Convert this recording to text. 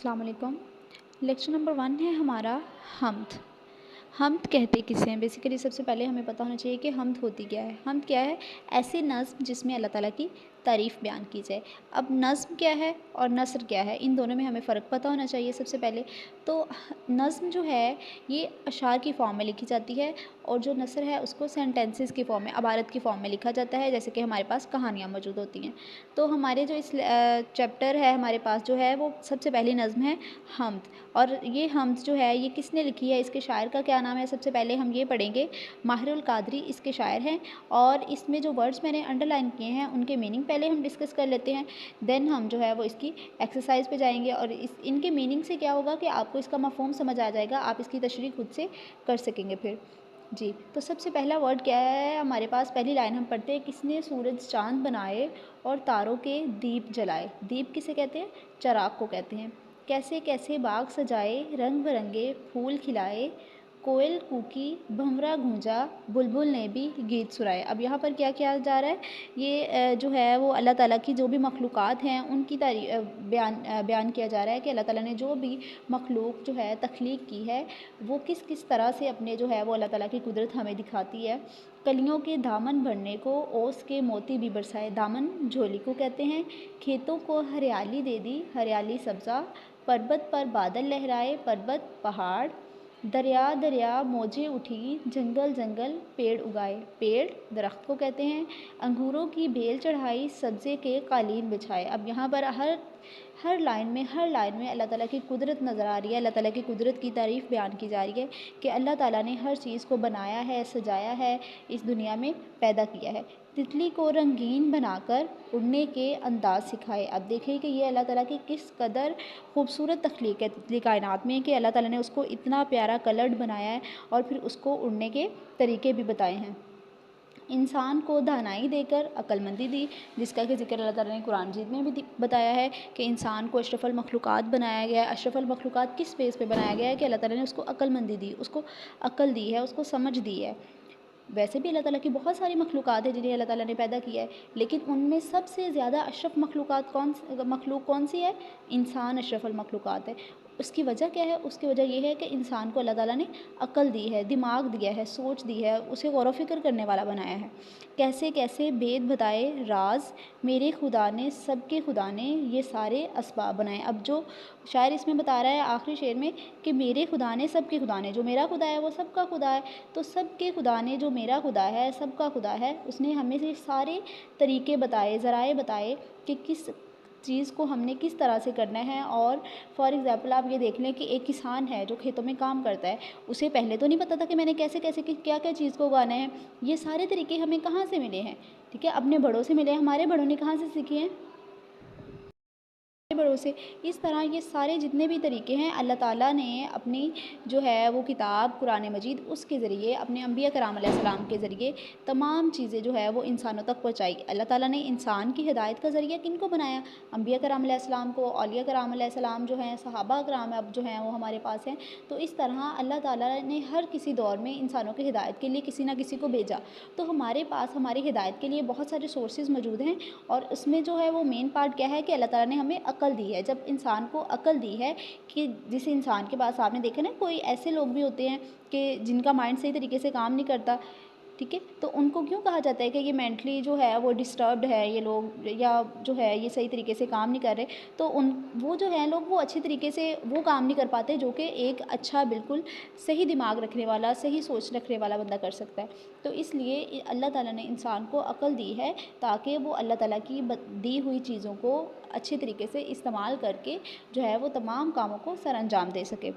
अस्सलाम वालेकुम। Lecture number 1 है हमारा हम्द। हम्द कहते किसे हैं? बेसिकली सबसे पहले हमें पता होना चाहिए कि हम्द होती क्या है। हम्द क्या है? ऐसी नज़्म जिसमें अल्लाह ताला की तारीफ़ बयान की जाए। अब नज़्म क्या है और नस्र क्या है, इन दोनों में हमें फ़र्क पता होना चाहिए सबसे पहले। तो नज़्म जो है ये अशार की फ़ॉर्म में लिखी जाती है और जो नस्र है उसको सेंटेंसेस की फ़ॉर्म में, इबारत की फ़ॉर्म में लिखा जाता है, जैसे कि हमारे पास कहानियाँ मौजूद होती हैं। तो हमारे जो इस चैप्टर है हमारे पास जो है वो सबसे पहली नज़्म है हम्द। और ये हम्द जो है ये किसने लिखी है, इसके शायर का क्या नाम है, सबसे पहले हम ये पढ़ेंगे। माहिरुल कादरी इसके शायर हैं और इसमें जो वर्ड्स मैंने अंडरलाइन किए हैं उनके मीनिंग पहले हम डिस्कस कर लेते हैं। देन हम जो है वो इसकी एक्सरसाइज पे जाएंगे और इनके मीनिंग से क्या होगा कि आपको इसका मफ़हूम समझ आ जाएगा, आप इसकी तशरीह खुद से कर सकेंगे फिर। जी, तो सबसे पहला वर्ड क्या है हमारे पास, पहली लाइन हम पढ़ते हैं। किसने सूरज चाँद बनाए और तारों के दीप जलाए। दीप किसे कहते हैं? चिराग को कहते हैं। कैसे कैसे बाग सजाए, रंग बिरंगे फूल खिलाए, कोयल कूकी भंवरा गूंजा, बुलबुल ने भी गीत सुनाए। अब यहाँ पर क्या किया जा रहा है, ये जो है वो अल्लाह ताला की जो भी मखलूक़ात हैं उनकी बयान किया जा रहा है कि अल्लाह ताला ने जो भी मखलूक जो है तख्लीक की है वो किस किस तरह से अपने जो है वो अल्लाह ताला की कुदरत हमें दिखाती है। कलियों के दामन भरने को ओस के मोती भी बरसाए। दामन झोली को कहते हैं। खेतों को हरियाली दे दी, हरियाली सब्ज़ा, पर्वत पर बादल लहराए, पर्वत पहाड़, दरिया दरिया मौजें उठी, जंगल जंगल पेड़ उगाए। पेड़ दरख्त को कहते हैं। अंगूरों की बेल चढ़ाई, सब्ज़े के कालीन बिछाए। अब यहाँ पर हर लाइन में अल्लाह ताला की कुदरत नज़र आ रही है, अल्लाह ताला की कुदरत की तारीफ़ बयान की जा रही है कि अल्लाह ताला ने हर चीज़ को बनाया है, सजाया है, इस दुनिया में पैदा किया है। तितली को रंगीन बनाकर उड़ने के अंदाज़ सिखाए। अब देखिए कि ये अल्लाह ताला की किस कदर खूबसूरत तख्लीक है तितली कायनात में कि अल्लाह ताला ने उसको इतना प्यारा कलर्ड बनाया है और फिर उसको उड़ने के तरीके भी बताए हैं। इंसान को दानाई देकर अक्लमंदी दी, जिसका कि ज़िक्र अल्लाह ताला ने कुरान मजीद में भी बताया है कि इंसान को अशरफुल मखलूक़ात बनाया गया है। अशरफुल मखलूक़ात किस बेस पे बनाया गया है कि अल्लाह ताला ने उसको अक्लमंदी दी, उसको अक्ल दी है, उसको समझ दी है। वैसे भी अल्लाह ताला की बहुत सारी मखलूक़ात है जिन्हें अल्लाह ताला ने पैदा किया है, लेकिन उनमें सबसे ज़्यादा अशरफ मखलूक कौन सी है? इंसान अशरफुल मखलूक़ात है। उसकी वजह क्या है? उसकी वजह यह है कि इंसान को अल्लाह ताला ने अक्ल दी है, दिमाग दिया है, सोच दी है, उसे गौर व फ़िक्र करने वाला बनाया है। कैसे कैसे भेद बताए राज, मेरे खुदा ने सबके खुदा ने ये सारे असबाब बनाए। अब जो शायर इसमें बता रहा है आखिरी शेर में कि मेरे खुदा ने सबके खुदा ने, जो मेरा खुदा है वो सबका खुदा है। तो सबके खुदा ने जो मेरा खुदा है, सबका खुदा है, उसने हमें ये सारे तरीके बताए, ज़राए बताए कि किस चीज़ को हमने किस तरह से करना है। और फॉर एग्ज़ाम्पल आप ये देख लें कि एक किसान है जो खेतों में काम करता है, उसे पहले तो नहीं पता था कि मैंने कैसे कैसे क्या क्या चीज़ को उगाना है। ये सारे तरीके हमें कहाँ से मिले हैं? ठीक है, अपने बड़ों से मिले हैं। हमारे बड़ों ने कहाँ से सीखे हैं? बड़ों से। इस तरह ये सारे जितने भी तरीके हैं अल्लाह ताला ने अपनी जो है वो किताब कुरान मजीद उसके ज़रिए अपने अम्बिया कराम अलैहिस्सलाम के ज़रिए तमाम चीज़ें जो है वो इंसानों तक पहुँचाई। अल्लाह ताला ने इंसान की हिदायत का ज़रिया किन को बनाया? अम्बिया कराम अलैहिस्सलाम को, औलिया कराम अलैहिस्सलाम जो हैं, सहाबा कराम अब जो हैं वो हमारे पास हैं। तो इस तरह अल्लाह ताला ने हर किसी दौर में इंसानों की हिदायत के लिए किसी ना किसी को भेजा। तो हमारे पास हमारी हिदायत के लिए बहुत सारे सोर्सेज़ मौजूद हैं और उसमें जो है वो मेन पार्ट क्या है कि अल्लाह ताला ने हमें अक्ल दी है। जब इंसान को अक्ल दी है कि जिस इंसान के पास आपने देखा ना कोई ऐसे लोग भी होते हैं कि जिनका माइंड सही तरीके से काम नहीं करता, ठीक है, तो उनको क्यों कहा जाता है कि ये मेंटली जो है वो डिस्टर्ब्ड है ये लोग, या जो है ये सही तरीके से काम नहीं कर रहे। तो उन वो जो हैं लोग वो अच्छे तरीके से वो काम नहीं कर पाते जो कि एक अच्छा बिल्कुल सही दिमाग रखने वाला, सही सोच रखने वाला बंदा कर सकता है। तो इसलिए अल्लाह ताला ने इंसान को अक्ल दी है ताकि वो अल्लाह ताला की दी हुई चीज़ों को अच्छे तरीके से इस्तेमाल करके जो है वो तमाम कामों को सर अंजाम दे सके।